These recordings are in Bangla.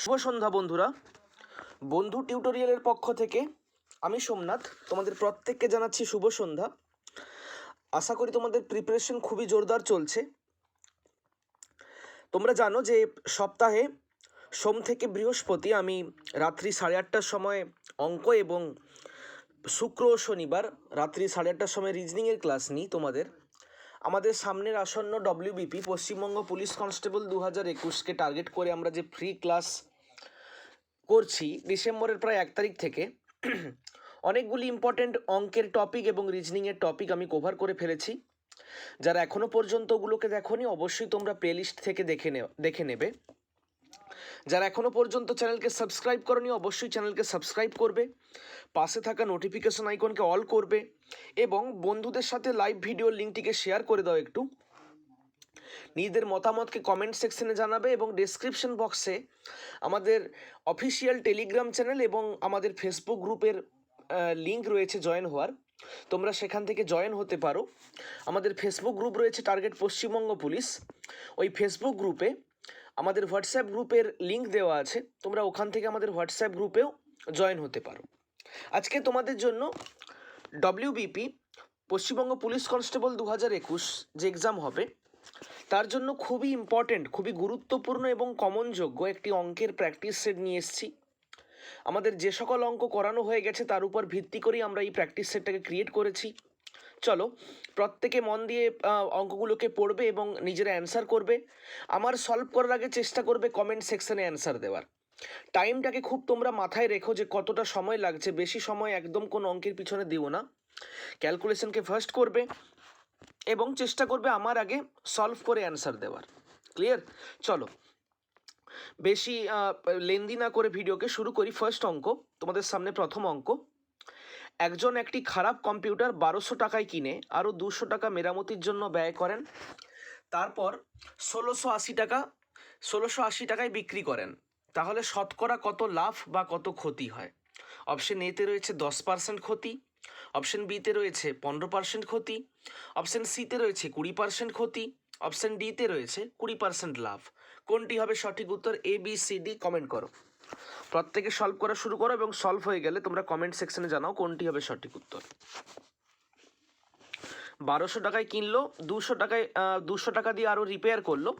শুভ সন্ধ্যা বন্ধুরা। বন্ধু টিউটোরিয়ালের পক্ষ থেকে আমি সোমনাথ তোমাদের প্রত্যেককে জানাচ্ছি শুভ সন্ধ্যা। আশা করি তোমাদের প্রিপারেশন খুবই জোরদার চলছে। তোমরা জানো যে সপ্তাহে সোম থেকে বৃহস্পতি আমি রাত্রি 8:30টার সময় অঙ্ক এবং শুক্র ও শনিবার রাত্রি 8:30টার সময় রিজনিংয়ের ক্লাস নিই তোমাদের। আমাদের সামনের আসন্ন ডব্লিউবিপি পশ্চিমবঙ্গ পুলিশ কনস্টেবল 2021কে টার্গেট করে আমরা যে ফ্রি ক্লাস করছি ডিসেম্বরের প্রায় 1 তারিখ থেকে অনেকগুলি ইম্পর্টেন্ট অঙ্কের টপিক এবং রিজনিংয়ের টপিক আমি কভার করে ফেলেছি। যারা এখনও পর্যন্ত ওগুলোকে দেখোনি অবশ্যই তোমরা প্লেলিস্ট থেকে দেখে নেবে। যারা এখনও পর্যন্ত চ্যানেলকে সাবস্ক্রাইব করনি অবশ্যই চ্যানেলকে সাবস্ক্রাইব করবে, পাশে থাকা নোটিফিকেশন আইকনকে অল করবে এবং বন্ধুদের সাথে লাইভ ভিডিওর লিঙ্কটিকে শেয়ার করে দাও। একটু নিজেদের মতামতকে কমেন্ট সেকশনে জানাবে এবং ডেসক্রিপশন বক্সে আমাদের অফিসিয়াল টেলিগ্রাম চ্যানেল এবং আমাদের ফেসবুক গ্রুপের লিঙ্ক রয়েছে জয়েন হওয়ার। তোমরা সেখান থেকে জয়েন হতে পারো। আমাদের ফেসবুক গ্রুপ রয়েছে টার্গেট পশ্চিমবঙ্গ পুলিশ। ওই ফেসবুক গ্রুপে আমাদের হোয়াটসঅ্যাপ গ্রুপের লিঙ্ক দেওয়া আছে, তোমরা ওখান থেকে আমাদের হোয়াটসঅ্যাপ গ্রুপেও জয়েন হতে পারো। আজকে তোমাদের জন্য ডব্লিউবিপি পশ্চিমবঙ্গ পুলিশ কনস্টেবল 2021 যে এক্সাম হবে তার জন্য খুবই ইম্পর্টেন্ট, খুবই গুরুত্বপূর্ণ এবং কমনযোগ্য একটি অঙ্কের প্র্যাকটিস সেট নিয়ে এসেছি। আমাদের যে সকল অঙ্ক করানো হয়ে গেছে তার উপর ভিত্তি করেই আমরা এই প্র্যাকটিস সেটটাকে ক্রিয়েট করেছি। চলো প্রত্যেকে মন দিয়ে অঙ্কগুলোকে পড়বে এবং নিজেরা অ্যান্সার করবে। আমার সলভ করার আগে চেষ্টা করবে কমেন্ট সেকশনে অ্যান্সার দেওয়ার। টাইমটাকে খুব তোমরা মাথায় রেখো যে কতটা সময় লাগছে, বেশি সময় একদম কোনো অঙ্কের পিছনে দিও না। ক্যালকুলেশনকে ফার্স্ট করবে এবং চেষ্টা করবে আমার আগে সলভ করে অ্যান্সার দেওয়ার। ক্লিয়ার? চলো বেশি লেন্দি না করে ভিডিওকে শুরু করি। ফার্স্ট অঙ্ক তোমাদের সামনে। প্রথম অঙ্ক, একজন একটি খারাপ কম্পিউটার 1200 টাকায় কিনে আরও 200 টাকা মেরামতির জন্য ব্যয় করেন, তারপর 1680 টাকায় বিক্রি করেন, তাহলে শতকরা কত লাভ বা কত ক্ষতি হয়? অপশন এতে রয়েছে 10% ক্ষতি, অপশন বিতে রয়েছে 15% ক্ষতি, অপশন সিতে রয়েছে 20% ক্ষতি, অপশন ডিতে রয়েছে 20% লাভ। কোনটি হবে সঠিক উত্তর? এ বি সি ডি কমেন্ট করো। প্রত্যেকে সলভ করা শুরু করো এবং সলভ হয়ে গেলে তোমরা কমেন্ট সেকশনে জানাও কোনটি হবে সঠিক উত্তর। 1200 টাকায় কিনলো, 200 টাকা দিয়ে আরও রিপেয়ার করলো,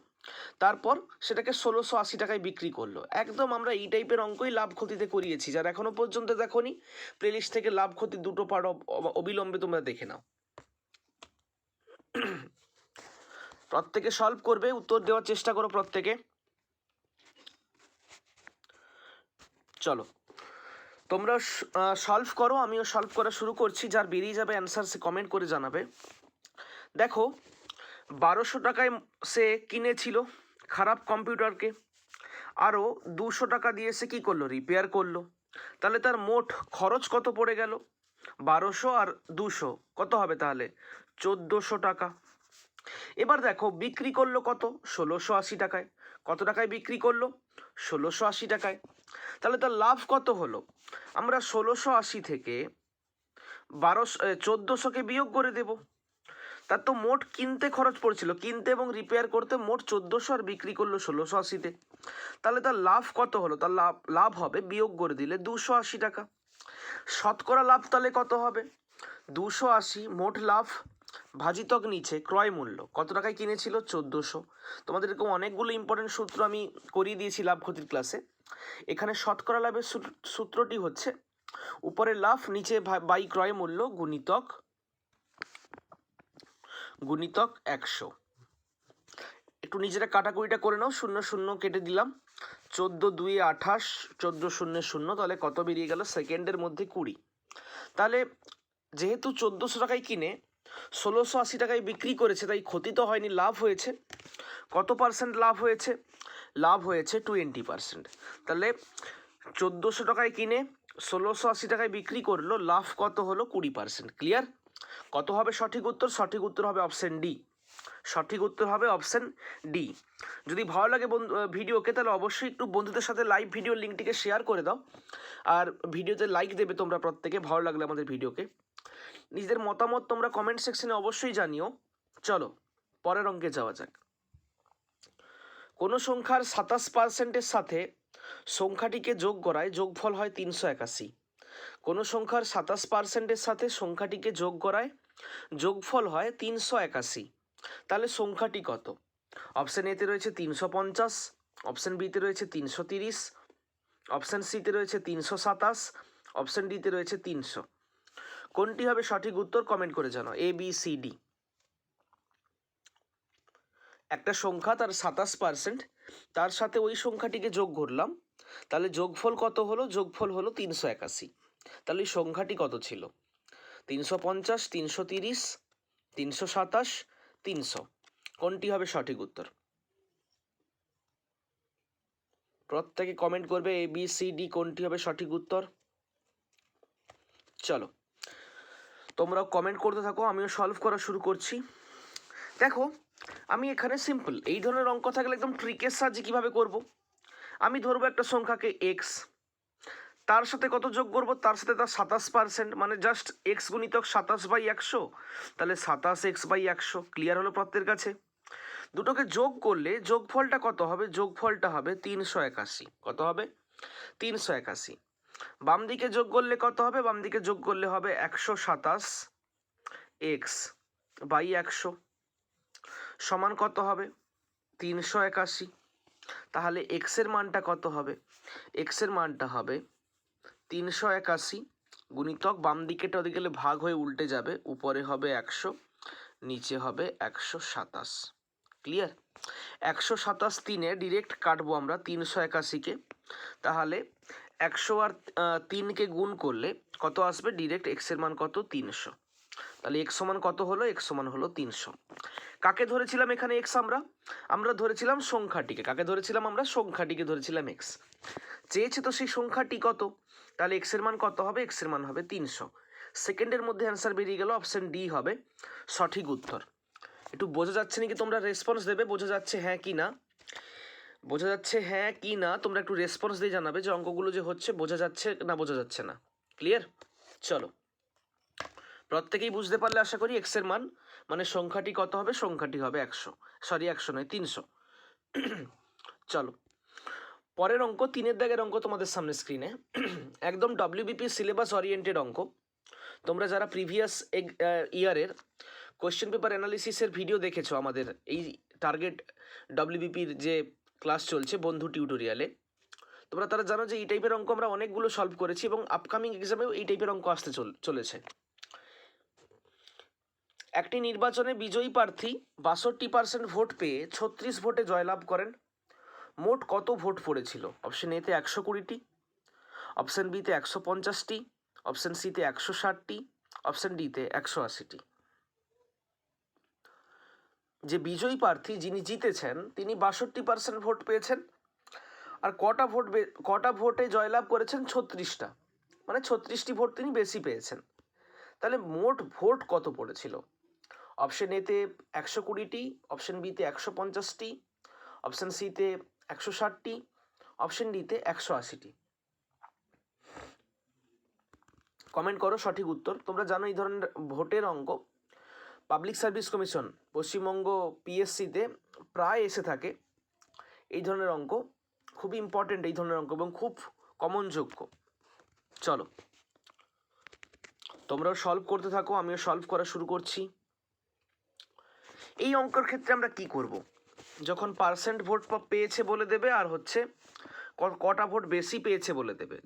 তারপর সেটাকে 1680 টাকায় বিক্রি করলো। একদম আমরা এই টাইপের অঙ্কই লাভ ক্ষতিতে করিয়েছি। যারা এখনো পর্যন্ত দেখোনি প্লেলিস্ট থেকে লাভ ক্ষতি দুটো পার্ট অবিলম্বে তোমরা দেখে নাও। প্রত্যেকে সলভ করবে, উত্তর দেওয়ার চেষ্টা করো প্রত্যেকে। চলো তোমরা সলভ করো, আমিও সলভ করা শুরু করছি। যার বেরিয়ে যাবে অ্যান্সার সে কমেন্ট করে জানাবে। দেখো 1200 টাকায় সে কিনেছিল খারাপ কম্পিউটারকে, আরও 200 টাকা দিয়ে সে কী করলো? রিপেয়ার করলো। তাহলে তার মোট খরচ কত পড়ে গেল? 1200 আর 200 কত হবে তাহলে? 1400 টাকা। এবার দেখো বিক্রি করলো কত? 1680 টাকায়। কত টাকায় বিক্রি করলো? 1680 টাকায়। তাহলে তার লাভ কত হলো? আমরা 1680 থেকে 1400কে বিয়োগ করে দেব। তার তো মোট কিনতে খরচ পড়ছিল, কিনতে এবং রিপেয়ার করতে মোট 1400 আর বিক্রি করলো 1680-তে। তাহলে তার লাভ কত হলো? তার লাভ হবে বিয়োগ করে দিলে 280 টাকা। শতকরা লাভ তাহলে কত হবে? 280 মোট লাভ ভাজিতক নিচে ক্রয় মূল্য। কত টাকায় কিনেছিল? 1400। তোমাদের এরকম অনেকগুলো ইম্পর্টেন্ট সূত্র আমি করিয়ে দিয়েছি লাভ ক্ষতির ক্লাসে। এখানে শতকরা লাভের সূত্রটি হচ্ছে উপরে লাভ নিচে বাই ক্রয় মূল্য গুণিতক 100। একটু নিজেরা কাটাকুটিটা করে নাও। 0 0 কেটে দিলাম। 14 2 28, 14 0 0, তাহলে কত বেরিয়ে গেল? সেকেন্ডের মধ্যে 20। তাহলে যেহেতু 1400 টাকায় কিনে 1680 টাকায় বিক্রি করেছে, তাই ক্ষতি তো হয়নি, লাভ হয়েছে। কত পার্সেন্ট লাভ হয়েছে? লাভ হয়েছে 20%। তাহলে 1400 টাকায় কিনে 1680 টাকায় বিক্রি করলো, লাভ কত হলো? 20%। ক্লিয়ার? কত হবে সঠিক উত্তর? সঠিক উত্তর হবে অপশন ডি। সঠিক উত্তর হবে অপশন ডি। যদি ভালো লাগে ভিডিওকে, তাহলে অবশ্যই একটু বন্ধুদের সাথে লাইভ ভিডিওর লিঙ্কটিকে শেয়ার করে দাও। আর ভিডিওতে লাইক দেবে তোমরা প্রত্যেকে, ভালো লাগলে আমাদের ভিডিওকে। নিজেদের মতামত তোমরা কমেন্ট সেকশনে অবশ্যই জানিও। চলো পরের অঙ্কে যাওয়া যাক। কোনো সংখ্যার 27%-এর সাথে সংখ্যাটিকে যোগ করায় যোগফল হয় 381। কোনো সংখ্যার 27%-এর সাথে সংখ্যাটিকে যোগ করায় যোগফল হয় 381। তাহলে সংখ্যাটি কত? অপশান এতে রয়েছে 350, অপশান বিতে রয়েছে 330, অপশান সিতে রয়েছে 327, অপশান ডিতে রয়েছে 300। কোনটি হবে সঠিক উত্তর? কমেন্ট করে জানাও। এ বি সি ডি। একটা সংখ্যা তার 27%, তার সাথে ওই সংখ্যাটিকে যোগ করলাম, তাহলে যোগফল কত হলো? যোগফল হলো 381। তাহলে এই সংখ্যাটি কত ছিল? 350, 330, 327, 300। কোনটি হবে সঠিক উত্তর? প্রত্যেকে কমেন্ট করবে এ বি সি ডি কোনটি হবে সঠিক উত্তর। চলো তোমরাও কমেন্ট করতে থাকো, আমিও সলভ করা শুরু করছি। দেখো আমি এখানে সিম্পল এই ধরনের অঙ্ক থাকলে একদম ট্রিকের সাহায্যে কীভাবে করব। আমি ধরবো একটা সংখ্যাকে এক্স, তার সাথে কত যোগ করবো? তার সাথে তার 27%, মানে জাস্ট এক্স গুণিতক 27/100, তাহলে 27x/100। ক্লিয়ার হলো প্রত্যেকের কাছে? দুটোকে যোগ করলে যোগফলটা কত হবে? যোগফলটা হবে 381। কত হবে? 381। বাম দিকে যোগ করলে কত হবে? বাম দিকে যোগ করলে হবে 127x/100 সমান কত হবে? 381। তাহলে এক্সের মানটা কত হবে? এক্সের মানটা হবে 381 গুণিতক, বাম দিকেটা ওদিকে গেলে ভাগ হয়ে উল্টে যাবে, উপরে হবে 100, নিচে হবে 127। ক্লিয়ার? 127 3-এ ডিরেক্ট কাটবো আমরা 381-কে। তাহলে 100 আর 3-কে গুণ করলে কত আসবে? ডিরেক্ট এক্সের মান কত? 300। তাহলে এক্স সমান কত হলো? এক্স সমান হলো 300। কাকে ধরেছিলাম এখানে এক্স? আমরা ধরেছিলাম সংখ্যাটিকে। কাকে ধরেছিলাম আমরা? সংখ্যাটিকে ধরেছিলাম এক্স। চেয়েছে তো সেই সংখ্যাটি কত, তাহলে এক্সের মান কত হবে? এক্সের মান হবে 300। সেকেন্ডের মধ্যে অ্যান্সার বেরিয়ে গেল, অপশন ডি হবে সঠিক উত্তর। একটু বোঝা যাচ্ছে নাকি? তোমরা রেসপন্স দেবে, বোঝা যাচ্ছে হ্যাঁ কি না? বোঝা যাচ্ছে হ্যাঁ কি না? তোমরা একটু রেসপন্স দিয়ে জানাবে যে অঙ্কগুলো যে হচ্ছে বোঝা যাচ্ছে না বোঝা যাচ্ছে না। ক্লিয়ার? চলো প্রত্যেকেই বুঝতে পারলে আশা করি এক্সের মান মানে সংখ্যাটি কত হবে? সংখ্যাটি হবে 100, সরি 100 নয় 300। চলো পরের অঙ্ক, 3-এর দাগের অঙ্ক তোমাদের সামনে স্ক্রিনে। একদম ডব্লিউবিপি সিলেবাস ওরিয়েন্টেড অঙ্ক। তোমরা যারা প্রিভিয়াস ইয়ারের কোয়েশ্চেন পেপার অ্যানালিসিসের ভিডিও দেখেছো আমাদের এই টার্গেট ডব্লিউবিপির যে ক্লাস চলছে বন্ধু টিউটোরিয়ালে, তোমরা তারা জানো যে এই টাইপের অঙ্ক আমরা অনেকগুলো সলভ করেছি এবং আপকামিং এক্সামেও এই টাইপের অঙ্ক আসতে চলেছে। একটি নির্বাচনে বিজয়ী প্রার্থী 62% ভোট পেয়ে 36 ভোটে জয়লাভ করেন। মোট কত ভোট পড়েছিল? অপশন এতে 120টি, অপশন বিতে 150টি, অপশন সিতে 160টি, অপশন ডিতে 180টি। যে বিজয়ী প্রার্থী যিনি জিতেছেন তিনি 62% ভোট পেয়েছেন, আর কটা ভোটে জয়লাভ করেছেন? 36টা, মানে 36টি ভোট তিনি বেশি পেয়েছেন। তাহলে মোট ভোট কত পড়েছিল? অপশন এতে 120টি, অপশন বিতে 150টি, অপশন সিতে 160টি, অপশন ডিতে 180টি। কমেন্ট করো সঠিক উত্তর। তোমরা জানো এই ধরনের ভোটের অঙ্ক পাবলিক সার্ভিস কমিশন পশ্চিমবঙ্গ পিএসসিতে প্রায় এসে থাকে। এই ধরনের অঙ্ক খুবই ইম্পর্টেন্ট, এই ধরনের অঙ্ক, এবং খুব কমনযোগ্য। চলো তোমরাও সলভ করতে থাকো, আমিও সলভ করা শুরু করছি। এই অঙ্কের ক্ষেত্রে আমরা কি করব? যখন পার্সেন্ট ভোট পেয়েছে বলে দেবে, আর হচ্ছে কটা ভোট বেশি পেয়েছে বলে দেবে।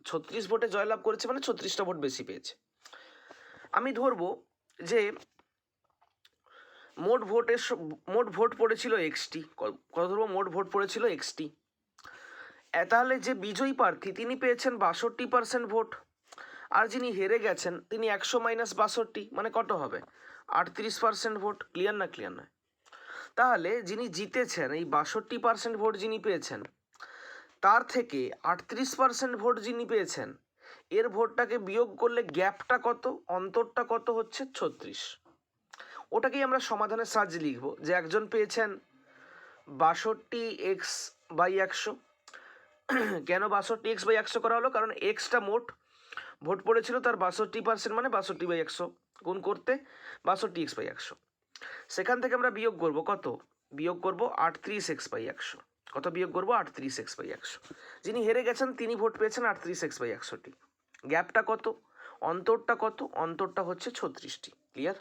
36 ভোটে জয়লাভ করেছে মানে 36টা ভোট বেশি পেয়েছে। আমি ধরবো যে মোট ভোট পড়েছিল এক্সটি। কত ধরবো? মোট ভোট পড়েছিল এক্সটি। তাহলে যে বিজয়ী প্রার্থী তিনি পেয়েছেন 62% ভোট, আর যিনি হেরে গেছেন তিনি 100 - 62, মানে কত হবে? 38% ভোট। ক্লিয়ার না? ক্লিয়ার নয়? তাহলে যিনি জিতেছেন এই 62% ভোট যিনি পেয়েছেন, তার থেকে 38% ভোট যিনি পেয়েছেন, এর ভোটটাকে বিয়োগ করলে গ্যাপটা কত, অন্তরটা কত হচ্ছে? 36। ওটাকেই আমরা সমাধানের সাহায্যে লিখব যে একজন পেয়েছেন 62x/100। কেন 62x/100 করা হলো? কারণ এক্সটা মোট ভোট পড়েছিল তার 62%, মানে 62/100 গুণ করতে 62x/100। সেখান থেকে আমরা বিয়োগ করব কত? বিয়োগ করব 38x/100। কত বিয়োগ করবো? 38x/100। যিনি হেরে গেছেন তিনি ভোট পেয়েছেন 38x/100টি। গ্যাপটা কত? অন্তরটা কত? অন্তরটা হচ্ছে 36টি। ক্লিয়ার?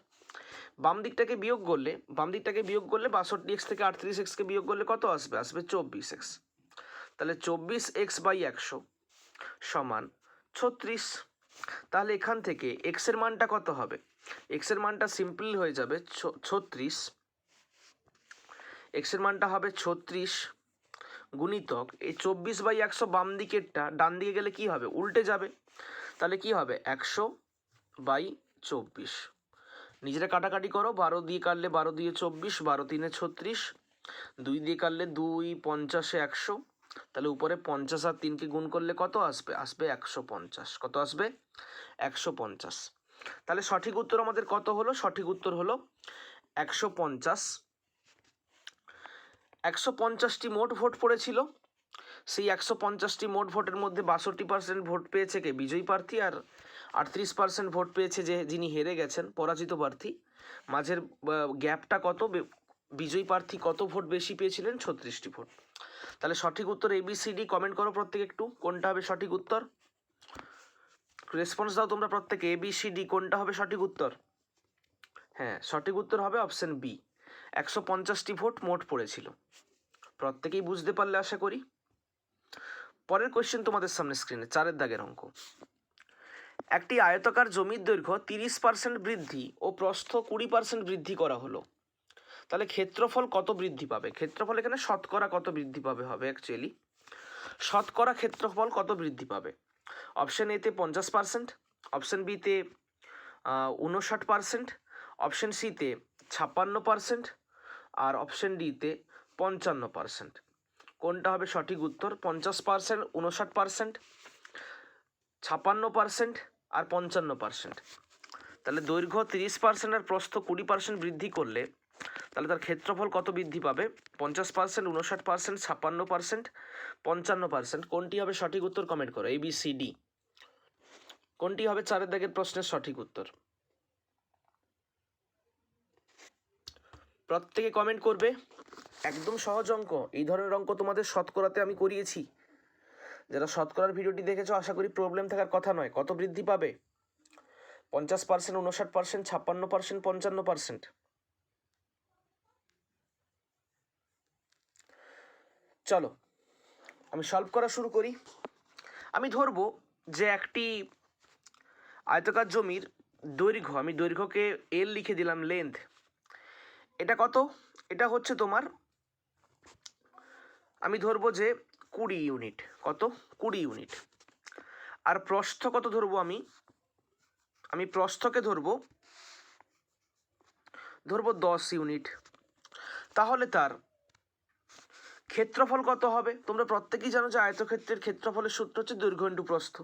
বাম দিকটাকে বিয়োগ করলে 62x থেকে 38xকে বিয়োগ করলে কত আসবে? আসবে 24x। তাহলে 24x/100 সমান 36। তাহলে এখান থেকে এক্স এর মানটা কত হবে? এক্স এর মানটা সিম্পল হয়ে যাবে 36। এক্স এর মানটা হবে 36 গুণিতক এই 24/100 বাম দিকেরটা ডান দিকে গেলে কি হবে? উল্টে যাবে। তাহলে কি হবে? 100/24। নিজেরা কাটাকাটি করো। 12 দিয়ে কাটলে 12 দিয়ে 24, 12 3 36, 2 দিয়ে কাটলে 2 50 100। তাহলে উপরে 50 আর 3কে গুণ করলে কত আসবে? আসবে 150। কত আসবে? 150। তাহলে সঠিক উত্তর আমাদের কত হলো? সঠিক উত্তর হলো 150। 150টি মোট ভোট পড়েছিল। সেই 150টি মোট ভোটের মধ্যে 62% ভোট পেয়েছে কে? বিজয়ী প্রার্থী। আর 38% ভোট পেয়েছে যিনি হেরে গেছেন, পরাজিত প্রার্থী। মাঝের গ্যাপটা কত? বিজয়ী প্রার্থী কত ভোট বেশি পেয়েছিলেন? 36টি ভোট। তাহলে সঠিক উত্তর ABCD। কমেন্ট করো প্রত্যেকে একটু, কোনটা হবে সঠিক উত্তর? রেসপন্স দাও তোমরা প্রত্যেকে। ABCD কোনটা হবে সঠিক উত্তর? হ্যাঁ, সঠিক উত্তর হবে অপশন বি। 150টি ভোট মোট পড়েছিল। প্রত্যেকেই বুঝতে পারলে আশা করি। পরের কোয়েশ্চেন তোমাদের সামনে স্ক্রিনে, 4 দাগের অঙ্ক। একটি আয়তাকার জমির দৈর্ঘ্য 30% বৃদ্ধি ও প্রস্থ 20% বৃদ্ধি করা হলো। তাহলে ক্ষেত্রফল কত বৃদ্ধি পাবে? ক্ষেত্রফল এখানে শতকরা কত বৃদ্ধি পাবে হবে অ্যাকচুয়ালি। শতকরা ক্ষেত্রফল কত বৃদ্ধি পাবে? অপশন এতে 50%, অপশন বিতে 59%, অপশন সিতে 56% আর অপশন ডিতে 55%। কোনটা হবে সঠিক উত্তর? 50%, 59%, 56% আর 55%। তাহলে দৈর্ঘ্য 30% আর প্রস্থ 20% বৃদ্ধি করলে তাহলে তার ক্ষেত্রফল কত বৃদ্ধি পাবে? 50%, 59%, 56%, 55%। কোনটি হবে সঠিক উত্তর? কমেন্ট করো। ABCD কোনটি হবে 4 দাগের প্রশ্নের সঠিক উত্তর? প্রত্যেকে কমেন্ট করবে। একদম সহজ অঙ্ক। এই ধরনের অঙ্ক তোমাদের শতকরাতে আমি করিয়েছি। যারা শতকরার ভিডিওটি দেখেছো আশা করি প্রবলেম থাকার কথা নয়। কত বৃদ্ধি পাবে? 50%, 59%, 56%, 55%। চলো আমি সলভ করা শুরু করি। আমি ধরবো যে একটি আয়তাকার জমির দৈর্ঘ্য, আমি দৈর্ঘ্যকে L লিখে দিলাম, লেন্থ। এটা কত? এটা হচ্ছে তোমার, আমি ধরবো যে 20 ইউনিট। কত? 20 ইউনিট। আর প্রস্থ কত ধরবো? আমি প্রস্থকে ধরবো 10 ইউনিট। তাহলে তার ক্ষেত্রফল কত হবে? তোমরা প্রত্যেকেই জানো যে আয়তক্ষেত্রের ক্ষেত্রফলের সূত্র হচ্ছে দৈর্ঘ্য ইন্টু প্রস্থ।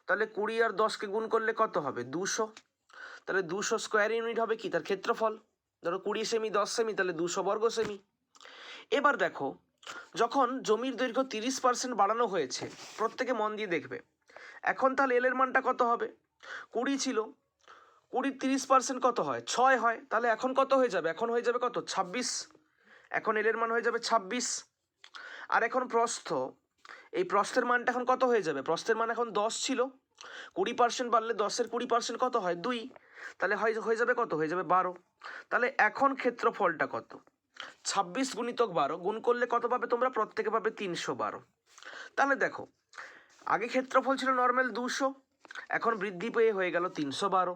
তাহলে 20 আর 10কে গুণ করলে কত হবে? 200। তাহলে 200 স্কোয়ার ইউনিট হবে কি তার ক্ষেত্রফল। ধরো 20 সেমি, 10 সেমি, তাহলে 200 বর্গ সেমি। এবার দেখো, যখন জমির দৈর্ঘ্য 30% বাড়ানো হয়েছে, প্রত্যেকে মন দিয়ে দেখবে, এখন তাহলে এল এর মানটা কত হবে? 20 ছিল, 20 30% কত হয়? 6 হয়। তাহলে এখন কত হয়ে যাবে? এখন হয়ে যাবে কত? 26। এখন এল এর মান হয়ে যাবে 26। আর এখন প্রস্থ, এই প্রস্থের মানটা এখন কত হয়ে যাবে? প্রস্থের মান এখন 10 ছিল, 20% বাড়লে 10-এর 20% কত হয়? 2। তাহলে হয়ে যাবে কত? হয়ে যাবে 12। তাহলে এখন ক্ষেত্রফলটা কত? 26 গুণিতক 12 গুণ করলে কত পাবে তোমরা? প্রত্যেকে পাবে 312। তাহলে দেখো, আগে ক্ষেত্রফল ছিল নর্মাল 200, এখন বৃদ্ধি পেয়ে হয়ে গেল 312।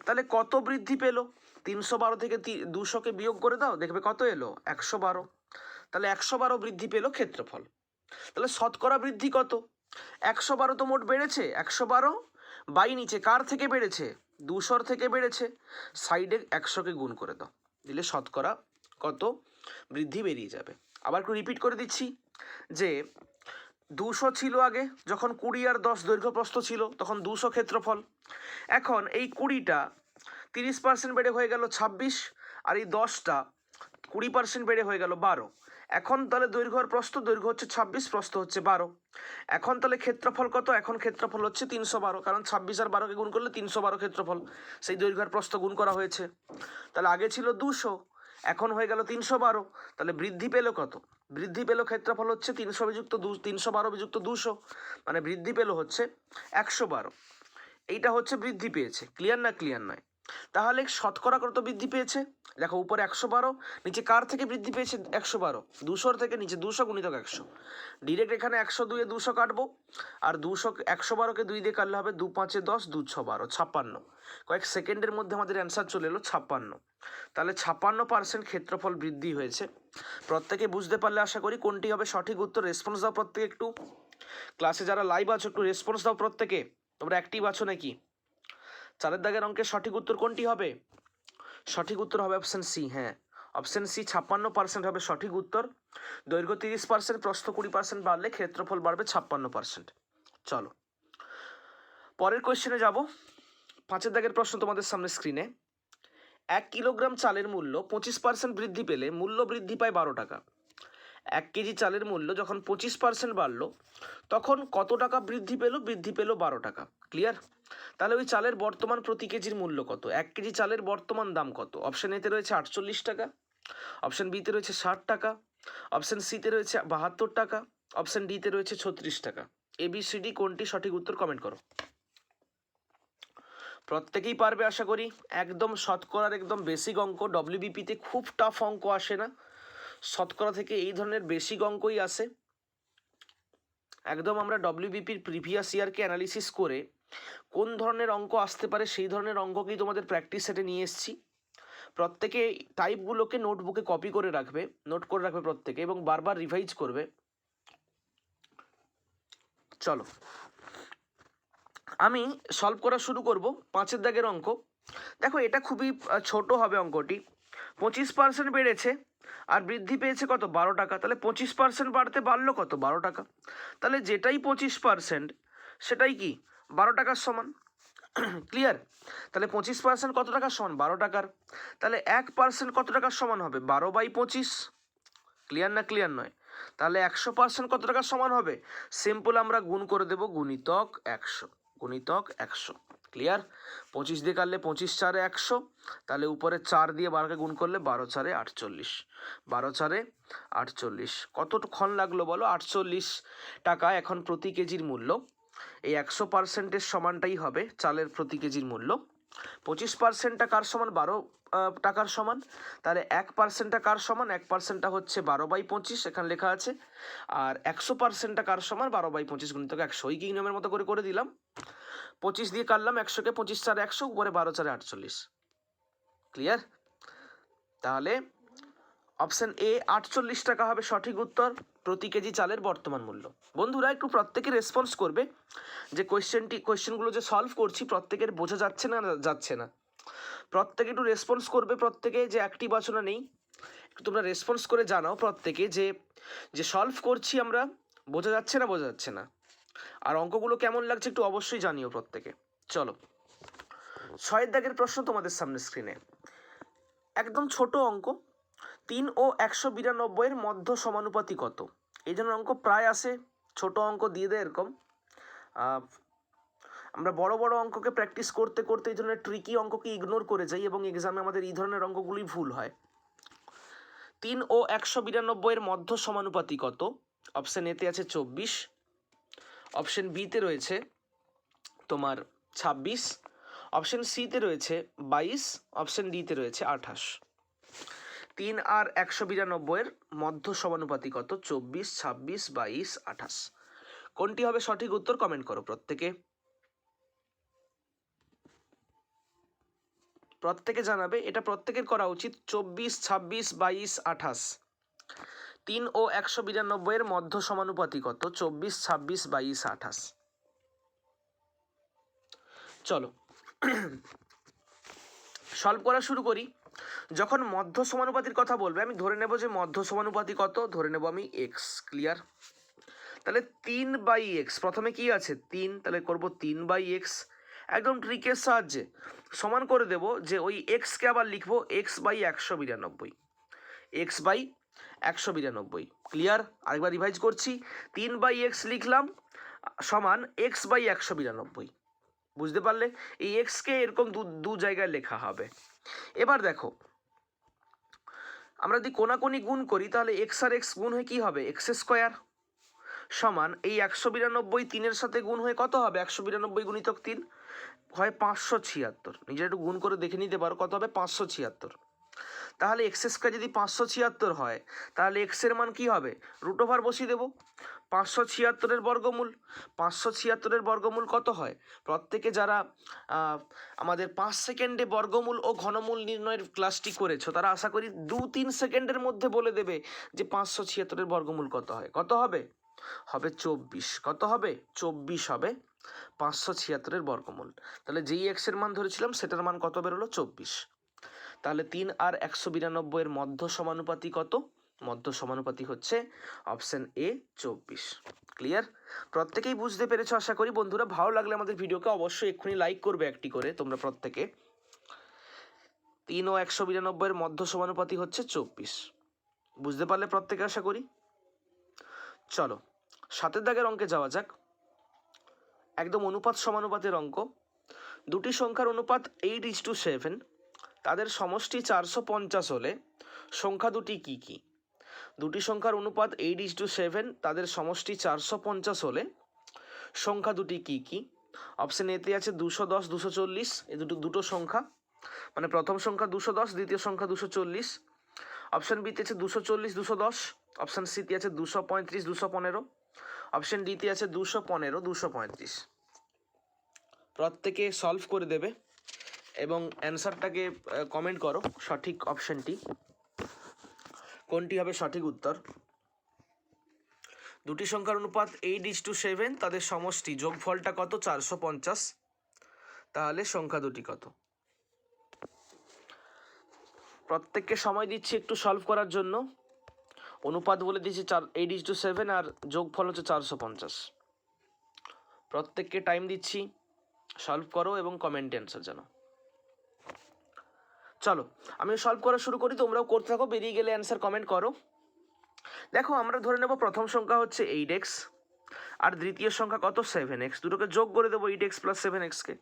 তাহলে কত বৃদ্ধি পেল? 312 থেকে 200কে বিয়োগ করে দাও, দেখবে কত এলো? 112। তাহলে 112 বৃদ্ধি পেল ক্ষেত্রফল। তাহলে শতকরা বৃদ্ধি কত? 112 তো মোট বেড়েছে, 112 বাই নিচে কার থেকে বেড়েছে? 200 থেকে বেড়েছে। সাইডে 100কে গুণ করে দাও, দিলে শতকরা কত বৃদ্ধি বেরিয়ে যাবে। আবার একটু রিপিট করে দিচ্ছি যে 200 ছিল আগে, যখন 20 আর 10 দৈর্ঘ্য প্রস্থ ছিল তখন 200 ক্ষেত্রফল। এখন এই 20টা 30% বেড়ে হয়ে গেল 26, আর এই 10টা 20% বেড়ে হয়ে গেল 12। এখন তাহলে দৈর্ঘ্য আর প্রস্থ, দৈর্ঘ্য হচ্ছে 26, প্রস্থ হচ্ছে 12। এখন তাহলে ক্ষেত্রফল কত? এখন ক্ষেত্রফল হচ্ছে 312, কারণ 26 আর 12কে গুণ করলে 312 ক্ষেত্রফল, সেই দৈর্ঘ্য আর প্রস্থ গুণ করা হয়েছে। তাহলে আগে ছিল 200, এখন হয়ে গেল 312, তাহলে বৃদ্ধি পেল কত? বৃদ্ধি পেল ক্ষেত্রফল হচ্ছে 312 বিযুক্ত 200, মানে বৃদ্ধি পেল হচ্ছে 112। এইটা হচ্ছে বৃদ্ধি পেয়েছে। ক্লিয়ার না ক্লিয়ার নয়? তাহলে শতকরা কত বৃদ্ধি পেয়েছে? দেখো উপরে 112, নিচে কার থেকে বৃদ্ধি পেয়েছে? 112, 200 থেকে নিচে 200 গুণিতক 100। ডিরেক্ট এখানে 102 এ 200 কাটবো, আর 112কে 2 দিয়ে কাটলে হবে 2 5 10, 2 6 12, 56। কয়েক সেকেন্ডের মধ্যে আমাদের অ্যান্সার চলে এলো 56। তাহলে 56% ক্ষেত্রফল বৃদ্ধি হয়েছে। প্রত্যেকে বুঝতে পারলে আশা করি কোনটি হবে সঠিক উত্তর। রেসপন্স দাও প্রত্যেকে, একটু ক্লাসে যারা লাইভ আছো একটু রেসপন্স দাও প্রত্যেকে। তোমরা অ্যাক্টিভ আছো নাকি? 4 দাগের অঙ্কের সঠিক উত্তর কোনটি হবে? সঠিক উত্তর হবে অপশন সি। হ্যাঁ, অপশন সি, 56% হবে সঠিক উত্তর। দৈর্ঘ্য 30%, প্রস্থ 20% বাড়লে ক্ষেত্রফল বাড়বে 56%। চলো পরের কোয়েশ্চেনে যাব। 5 দাগের প্রশ্ন তোমাদের সামনে স্ক্রিনে। 1 কিলোগ্রাম চালের মূল্য 25% বৃদ্ধি পেলে মূল্য বৃদ্ধি পায় 12 টাকা। 1 কেজি চালের মূল্য যখন 25% বাড়লো তখন কত টাকা বৃদ্ধি পেল? বৃদ্ধি পেল 12 টাকা। ক্লিয়ার? তাহলে ওই চালের বর্তমান প্রতি কেজির মূল্য কত? 1 কেজি চালের বর্তমান দাম কত? অপশন এতে রয়েছে 48 টাকা, অপশন বিতে রয়েছে 60 টাকা, অপশন সিতে রয়েছে 72 টাকা, অপশন ডিতে রয়েছে 36 টাকা। ABCD কোনটি সঠিক উত্তর? কমেন্ট করো। প্রত্যেকেই পারবে আশা করি। একদম শতকরার একদম বেসিক অঙ্ক। WBPতে খুব টাফ অঙ্ক আসে না, শতকরা থেকে এই ধরনের বেসিক অঙ্কই আসে। একদম আমরা WBPর প্রিভিয়াস ইয়ারকে অ্যানালিসিস করে কোন ধরনের অঙ্ক আসতে পারে সেই ধরনের অঙ্ককেই তোমাদের প্র্যাকটিস সেটে নিয়ে এসেছি। প্রত্যেকে টাইপগুলোকে নোটবুকে কপি করে রাখবে, নোট করে রাখবে প্রত্যেকে, এবং বারবার রিভাইজ করবে। চলো আমি সলভ করা শুরু করব 5 দাগের অঙ্ক। দেখো এটা খুবই ছোট হবে অঙ্কটি। 25% বেড়েছে আর বৃদ্ধি পেয়েছে কত? 12 টাকা। তাহলে 25% বাড়তে বাড়লো কত? 12 টাকা। তাহলে যেটাই 25% সেটাই কি 12 টাকার সমান। ক্লিয়ার? তাহলে 25% কত টাকার সমান? 12 টাকার। তাহলে 1% কত টাকার সমান হবে? 12/25। ক্লিয়ার না ক্লিয়ার নয়? তাহলে 100% কত টাকার সমান হবে? সিম্পল আমরা গুণ করে দেব, গুণিতক 100, গুণিতক 100। ক্লিয়ার? 25 দিয়ে কাটলে 25 4 100, তাহলে উপরে 4 দিয়ে 12কে গুণ করলে 12 4 48, 12 4 48। কতক্ষণ লাগলো বলো? 48 টাকা এখন প্রতি কেজির মূল্য। এই 100%-এর সমানটাই হবে চালের প্রতি কেজির মূল্য। 25%টা কার সমান? 12 টাকার সমান। তাহলে 1%টা কার সমান? 1%টা হচ্ছে 12/25, এখানে লেখা আছে। আর 100%টা কার সমান? 12/25 গুণিতক 100। ওই কি নিয়মের মতো করে করে দিলাম। 25 দিয়ে কাটলাম 100কে, 25 4 100, উপরে 12 4 48। ক্লিয়ার? তাহলে অপশন এ 48 টাকা হবে সঠিক উত্তর, প্রতি কেজি চালের বর্তমান মূল্য। বন্ধুরা একটু প্রত্যেকে রেসপন্স করবে যে কোয়েশ্চেনগুলো যে সলভ করছি প্রত্যেকের বোঝা যাচ্ছে না যাচ্ছে না। প্রত্যেকে একটু রেসপন্স করবে, প্রত্যেকে যে অ্যাক্টিভ আছো না নেই একটু তোমরা রেসপন্স করে জানাও প্রত্যেকে যে যে সলভ করছি আমরা বোঝা যাচ্ছে না বোঝা যাচ্ছে না। আর অঙ্কগুলো কেমন লাগছে একটু অবশ্যই জানিও প্রত্যেকে। চলো 6 দাগের প্রশ্ন তোমাদের সামনে স্ক্রিনে। একদম ছোট অঙ্ক। 3 ও 192-এর মধ্য সমানুপাতি কত? এই জন্য অঙ্ক প্রায় আসে, ছোট অঙ্ক দিয়ে দেয় এরকম। আমরা বড় বড় অঙ্ককে প্র্যাকটিস করতে করতে এই ধরনের ট্রিকি অঙ্ককে ইগনোর করে যাই এবং এক্সামে আমাদের এই ধরনের অঙ্কগুলোই ভুল হয়। 3 ও 192-এর মধ্য সমানুপাতি কত? অপশন এতে আছে 24, অপশন বিতে রয়েছে তোমার 26, অপশন সিতে রয়েছে 22, অপশন ডিতে রয়েছে 28। 3 আর 192-এর মধ্য সমানুপাতি কত? 24, 26, 22, 28। কোনটি হবে সঠিক উত্তর? কমেন্ট করো প্রত্যেকে। প্রত্যেকে জানাবে, এটা প্রত্যেকের করা উচিত। 24, 26, 22, 28। 3 ও 192-এর মধ্য সমানুপাতি কত? 24, 26, 22, 28। চলো সলভ করা শুরু করি। যখন মধ্য সমানুপাতির কথা বলবে আমি ধরে নেব যে মধ্য সমানুপাতি কত? ধরে নেব আমি এক্স। ক্লিয়ার? তাহলে 3/x, প্রথমে কি আছে 3, তাহলে করব 3/x। একদম ট্রিকের সাহায্যে সমান করে দেব যে ওই এক্সকে আবার লিখবো x/192, x/192। ক্লিয়ার? আরেকবার রিভাইজ করছি, 3/x লিখলাম সমান x/192। বুঝতে পারলে? এই এক্সকে এরকম দু জায়গায় লেখা হবে। এবার দেখো আমরা যদি কোনাকুনি গুণ করি তাহলে এক্স আর এক্স গুণ হয়ে কী হবে এক্স স্কোয়ার সমান এই 192 3-এর সাথে গুণ হয়ে কত হবে 192 গুণিতক 3 হয় 576। নিজে একটু গুণ করে দেখে নিতে পারো কত হবে 576। তাহলে এক্স স্কোয়ার যদি 576 হয় তাহলে এক্সের মান কি হবে রুট ওভার বসিয়ে দেবো 576-এর বর্গমূল। 576-এর বর্গমূল কত হয় প্রত্যেকে যারা আমাদের 5 সেকেন্ডে বর্গমূল ও ঘনমূল নির্ণয়ের ক্লাসটি করেছো তারা আশা করি 2-3 সেকেন্ডের মধ্যে বলে দেবে যে 576-এর বর্গমূল কত হয়। কত হবে 24। কত হবে 24 হবে 576-এর বর্গমূল। তাহলে যেই এক্সের মান ধরেছিলাম সেটার মান কত বেরোলো 24। তাহলে 3 আর 192-এর মধ্য সমানুপাতি কত মধ্য সমানুপাতি হচ্ছে অপশন এ 24। ক্লিয়ার? প্রত্যেকেই বুঝতে পেরেছো আশা করি। বন্ধুরা ভালো লাগলে আমাদের ভিডিওকে অবশ্যই এক্ষুনি লাইক করবে একটি করে তোমরা প্রত্যেকে। 3 ও 192-এর মধ্য সমানুপাতি হচ্ছে 24। বুঝতে পারলে প্রত্যেকে আশা করি। চলো 7-এর দাগের অঙ্কে যাওয়া যাক। একদম অনুপাত সমানুপাতের অঙ্ক। দুটি সংখ্যার অনুপাত 8:7, তাদের সমষ্টি 450 হলে সংখ্যা দুটি কি কি? দুটি সংখ্যার অনুপাত 8:7, তাদের সমষ্টি 450 হলে সংখ্যা দুটি কি কি? অপশন এতে আছে 210 240, এই দুটো সংখ্যা, মানে প্রথম সংখ্যা 210, দ্বিতীয় সংখ্যা 240। অপশন বিতে আছে 240 210, অপশন সিতে আছে 235 215, অপশন ডিতে আছে 215 235। প্রত্যেকে সলভ করে দেবে এবং অ্যান্সারটাকে কমেন্ট করো সঠিক অপশনটি কোনটি হবে সঠিক উত্তর। দুটি সংখ্যার অনুপাত 8:7, তাদের সমষ্টি যোগফলটা কত 450, তাহলে সংখ্যা দুটি কত? প্রত্যেককে সময় দিচ্ছি একটু সলভ করার জন্য। অনুপাত বলে দিচ্ছি 8:7 আর যোগফল হচ্ছে 450। প্রত্যেককে টাইম দিচ্ছি, সলভ করো এবং কমেন্টে অ্যান্সার জানাও। চলো আমি সলভ করা শুরু করি, তোমরাও করতে থাকো, বেরিয়ে গেলে অ্যান্সার কমেন্ট করো। দেখো আমরা ধরে নেব প্রথম সংখ্যা হচ্ছে 8x আর দ্বিতীয় সংখ্যা কত 7x, দুটোকে যোগ করে দেবো 8x + 7xকে।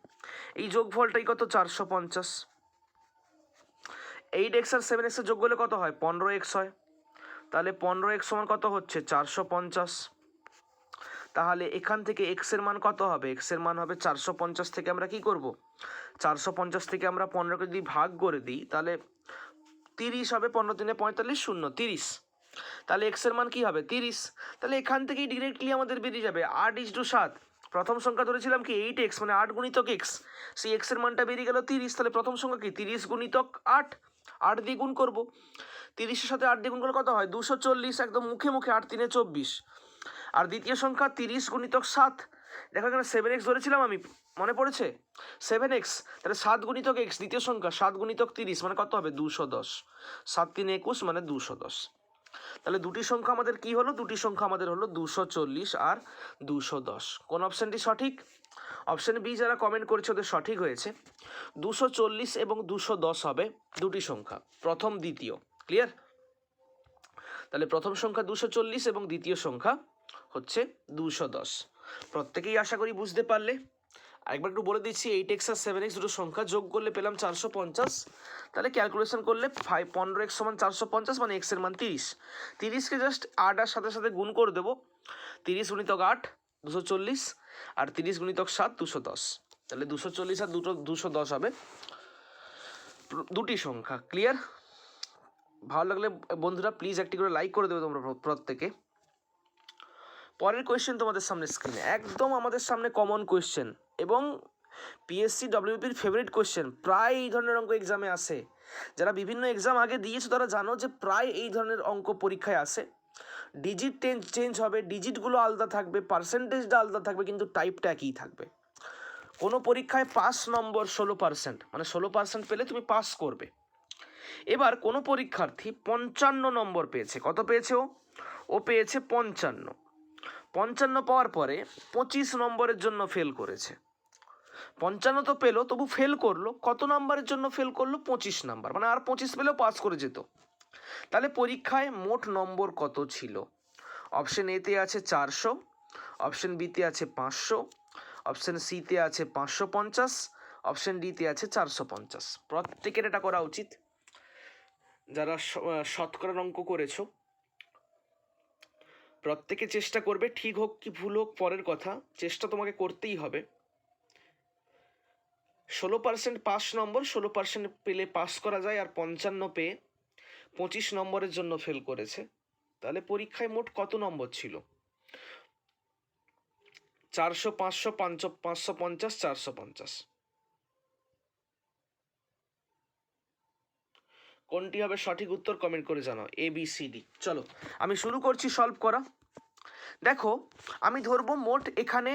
এই যোগফলটাই কত 450। 8x আর 7x যোগ করলে কত হয় 15x হয়, তাহলে 15x সমান কত হচ্ছে 450। তাহলে এখান থেকে x এর মান কত হবে, x এর মান হবে 450 থেকে আমরা কি করব 450 থেকে আমরা 15কে যদি ভাগ করে দিই তাহলে 30 হবে, 15 × 3 = 45 0 30। তাহলে x এর মান কি হবে 30। তাহলে এখান থেকেই ডিরেক্টলি আমাদের বেরিয়ে যাবে 8:7। প্রথম সংখ্যা ধরেছিলাম কি 8x, মানে 8 গুণিতক x, সেই x এর মানটা বেরিয়ে গেল 30। তাহলে প্রথম সংখ্যা কি 30 গুণিতক 8, 8 দিয়ে গুণ করবো। 30-এর সাথে 8 দিয়ে গুণ করলে কত হয় 240, একদম মুখে মুখে 8 × 3 = 24। আর দ্বিতীয় সংখ্যা 30 গুণিতক 7, দেখো এখানে 7x ধরেছিলাম আমি, মনে পড়েছে 7x, তাহলে 7 গুণিতক x দ্বিতীয় সংখ্যা 7 গুণিতক 30 মানে কত হবে 210। 7 × 3 = 21 মানে 210। তাহলে দুটি সংখ্যা আমাদের কি হলো, দুটি সংখ্যা আমাদের হলো 240 আর 210। কোন অপশনটি সঠিক? অপশন বি যারা কমেন্ট করেছে ওদের সঠিক হয়েছে। 240 এবং 210 হবে দুটি সংখ্যা, প্রথম দ্বিতীয়। ক্লিয়ার? তাহলে প্রথম সংখ্যা 240 এবং দ্বিতীয় সংখ্যা হচ্ছে 210। প্রত্যেকেই আশা করি বুঝতে পারলে। আরেকবার একটু বলে দিচ্ছি 8x আর 7x দুটো সংখ্যা যোগ করলে পেলাম 450। তাহলে ক্যালকুলেশন করলে 15x = 450, মানে x এর মান 30। 30কে জাস্ট 8 আর সাথে সাথে গুণ করে দেবো। 30 × 8 240 আর 30 × 7 210। তাহলে 240 আর 210 হবে দুটি সংখ্যা। ক্লিয়ার? ভালো লাগলে বন্ধুরা প্লিজ একটি করে লাইক করে দেবে তোমরা প্রত্যেকে। পরের কোয়েশ্চেন তোমাদের সামনে স্ক্রিনে, একদম আমাদের সামনে কমন কোয়েশ্চেন এবং পিএসসি ডব্লিউপির ফেভারিট কোয়েশ্চেন। প্রায় এই ধরনের অঙ্ক এক্সামে আসে। যারা বিভিন্ন এক্সাম আগে দিয়েছো তারা জানো যে প্রায় এই ধরনের অঙ্ক পরীক্ষায় আসে। ডিজিট চেঞ্জ হবে, ডিজিটগুলো আলাদা থাকবে, পার্সেন্টেজটা আলাদা থাকবে, কিন্তু টাইপটা একই থাকবে। কোনো পরীক্ষায় পাস নম্বর 16%, মানে 16% পেলে তুমি পাস করবে। এবার কোনো পরীক্ষার্থী 55 নম্বর পেয়েছে। কত পেয়েছে ও পেয়েছে 55। 55 পাওয়ার পরে 25 নম্বরের জন্য ফেল করেছে। 55 তো পেলো, তবু ফেল করলো। কত নাম্বারের জন্য ফেল করলো 25 নাম্বার, মানে আর 25 পেলেও পাস করে যেত। তাহলে পরীক্ষায় মোট নম্বর কত ছিল? অপশন এতে আছে 400, অপশন বিতে আছে 500, অপশন সিতে আছে 550, অপশন ডিতে আছে 450। প্রত্যেকের এটা করা উচিত। যারা শতকরার অঙ্ক করেছো প্রত্যেকে চেষ্টা করবে, ঠিক হোক কি ভুল হোক পরের কথা, চেষ্টা তোমাকে করতেই হবে। 16% পাস নম্বর, 16% পেলে পাস করা যায়, আর 55 পেয়ে 25 নম্বরের জন্য ফেল করেছে। তাহলে পরীক্ষায় মোট কত নম্বর ছিল? 400, 500, 550, 450। কোনটি হবে সঠিক উত্তর কমেন্ট করে জানাও, ABCD। চলো আমি শুরু করছি সলভ করা। দেখো আমি ধরবো মোট এখানে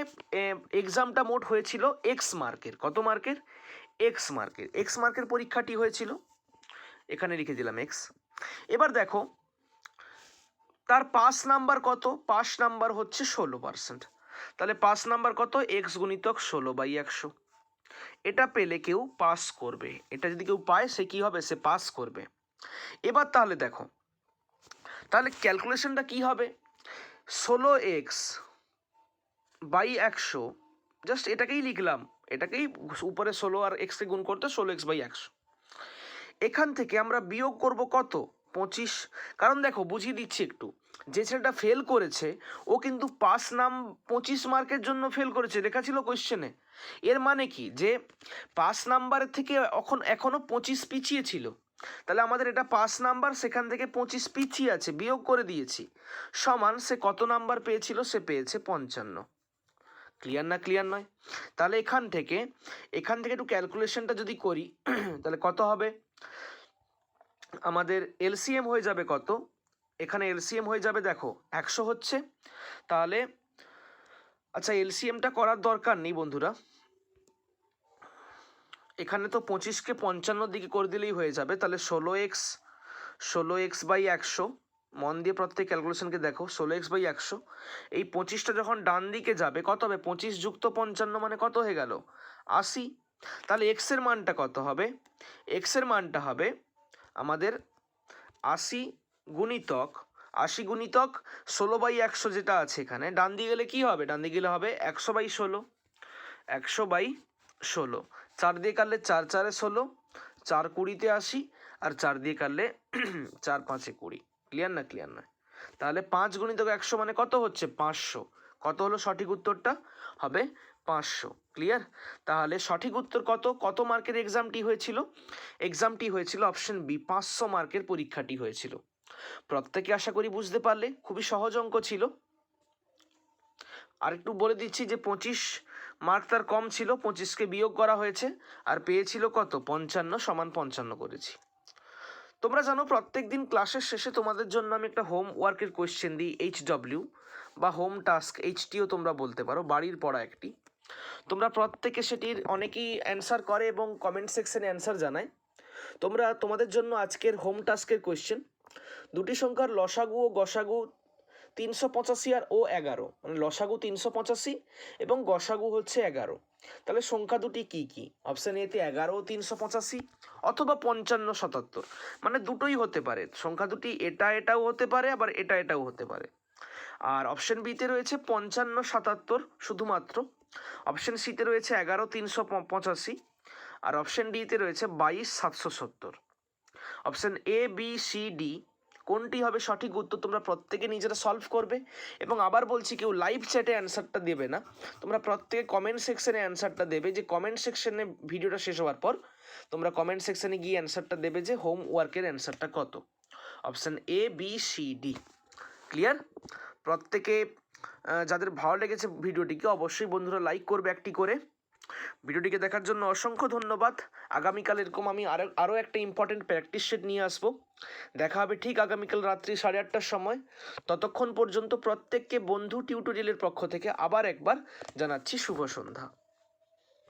এক্সামটা মোট হয়েছিল এক্স মার্কের। কত মার্কের? এক্স মার্কের। এক্স মার্কের পরীক্ষাটি হয়েছিল, এখানে লিখে দিলাম এক্স। এবার দেখো তার পাস নাম্বার কত? পাস নাম্বার হচ্ছে 16%। তাহলে পাস নাম্বার কত? এক্স গুণিতক 16/100। এটা পেলে কেউ পাস করবে, এটা যদি কেউ পায় সে কি হবে? সে পাস করবে। এবার তাহলে দেখো, তাহলে ক্যালকুলেশনটা কি হবে? 16x/100, জাস্ট এটাকেই লিখলাম, এটাকেই উপরে 16 আর এক্স কে গুণ করতে 16x/100। এখান থেকে আমরা বিয়োগ করব কত? 25। কারণ দেখো বুঝিয়ে দিচ্ছি একটু, যে ছেলেটা ফেল করেছে ও কিন্তু পাস 25 মার্কের জন্য ফেল করেছে, লেখা ছিল কোশ্চেনে। এর মানে কি, যে পাস নাম্বারের থেকে এখনো 25 পিছিয়ে ছিল। তাহলে আমাদের এটা পাস নাম্বার, সেখান থেকে 25 পিছিয়ে আছে, বিয়োগ করে দিয়েছি, সমান সে কত নাম্বার পেয়েছিল? সে পেয়েছে 55। ক্লিয়ার না? ক্লিয়ার নয়? তাহলে এখান থেকে একটু ক্যালকুলেশনটা যদি করি তাহলে কত হবে? আমাদের এলসিএম হয়ে যাবে কত? এখানে এলসিএম হয়ে যাবে, দেখো 100 হচ্ছে। তাহলে আচ্ছা এলসিএমটা করার দরকার নেই বন্ধুরা, এখানে তো 25কে 55 দিকে করে দিলেই হয়ে যাবে। তাহলে 16x/100, মন দিয়ে প্রত্যেক ক্যালকুলেশনকে দেখো, 16x/100। এই 25টা যখন ডান দিকে যাবে কত হবে? 25 যুক্ত 55 মানে কত হয়ে গেল? 80। তাহলে এক্স এর মানটা কত হবে? এক্স এর মানটা হবে আমাদের 80 গুণিতক 16/100 যেটা আছে এখানে, ডান দিকে গেলে কি হবে? ডান দিকে গেলে হবে 100/16। 100/16, 4 দিয়ে কাটলে 4 4 16, 4 20-তে 80, আর 4 দিয়ে কাটলে 4 5-এ 20। ক্লিয়ার না? ক্লিয়ার নয়? তাহলে 5 গুণিতক 100 মানে কত হচ্ছে? 500। কত হলো সঠিক উত্তরটা? হবে 500। ক্লিয়ার? তাহলে সঠিক উত্তর কত? কত মার্কের এক্সামটি হয়েছিল? এক্সামটি হয়েছিল অপশন বি, 500 মার্কের পরীক্ষাটি হয়েছিল। প্রত্যেকে আশা করি বুঝতে পারলে, খুবই সহজ অঙ্ক ছিল। আর একটু বলে দিচ্ছি যে 25 মার্ক তার কম ছিল, 25কে বিয়োগ করা হয়েছে, আর পেয়েছিল কত? 55, সমান 55 করেছি। তোমরা জানো প্রত্যেক দিন ক্লাসের শেষে তোমাদের জন্য আমি একটা হোম ওয়ার্কের কোয়েশ্চেন দিই, HW বা হোম টাস্ক, HTও তোমরা বলতে পারো, বাড়ির পড়া একটি। তোমরা প্রত্যেকে সেটির অনেকেই অ্যান্সার করে এবং কমেন্ট সেকশনে অ্যান্সার জানায়। তোমাদের জন্য আজকের হোম টাস্কের কোয়েশ্চেন, দুটি সংখ্যার লসাগু ও গসাগু 385 আর ও 11, মানে লসাগু 385 এবং গসাগু হচ্ছে 11। তাহলে সংখ্যা দুটি কি কি? অপশান এতে 11 ও 385 অথবা 55 77, মানে দুটোই হতে পারে। সংখ্যা দুটি এটাও হতে পারে, আবার এটাও হতে পারে। আর অপশন বিতে রয়েছে 55 77 শুধুমাত্র। অপশন সিতে রয়েছে 11 385, আর অপশন ডিতে রয়েছে 22 770। Option A B C D কোনটি হবে সঠিক উত্তর? তোমরা প্রত্যেকে নিজেরা সলভ করবে, এবং আবার বলছি কেউ লাইভ চ্যাটে অ্যান্সারটা দেবে না, তোমরা প্রত্যেকে কমেন্ট সেকশনে অ্যান্সারটা দেবে। যে কমেন্ট সেকশনে ভিডিওটা শেষ হওয়ার পর তোমরা কমেন্ট সেকশনে গিয়ে অ্যান্সারটা দেবে যে হোম ওয়ার্কের অ্যান্সারটা কত। Option A B C D. Clear? প্রত্যেকে যাদের ভালো লেগেছে ভিডিওটিকে অবশ্যই বন্ধুরা লাইক করবে একটি করে। ভিডিওটিকে দেখার জন্য অসংখ্য ধন্যবাদ। আগামীকাল এরকম আমি আরও একটা ইম্পর্টেন্ট প্র্যাকটিস সেট নিয়ে আসবো। দেখা হবে ঠিক আগামীকাল রাত্রি 8:30টার সময়। ততক্ষণ পর্যন্ত প্রত্যেককে বন্ধু টিউটোরিয়ালের পক্ষ থেকে আবার একবার জানাচ্ছি শুভ সন্ধ্যা।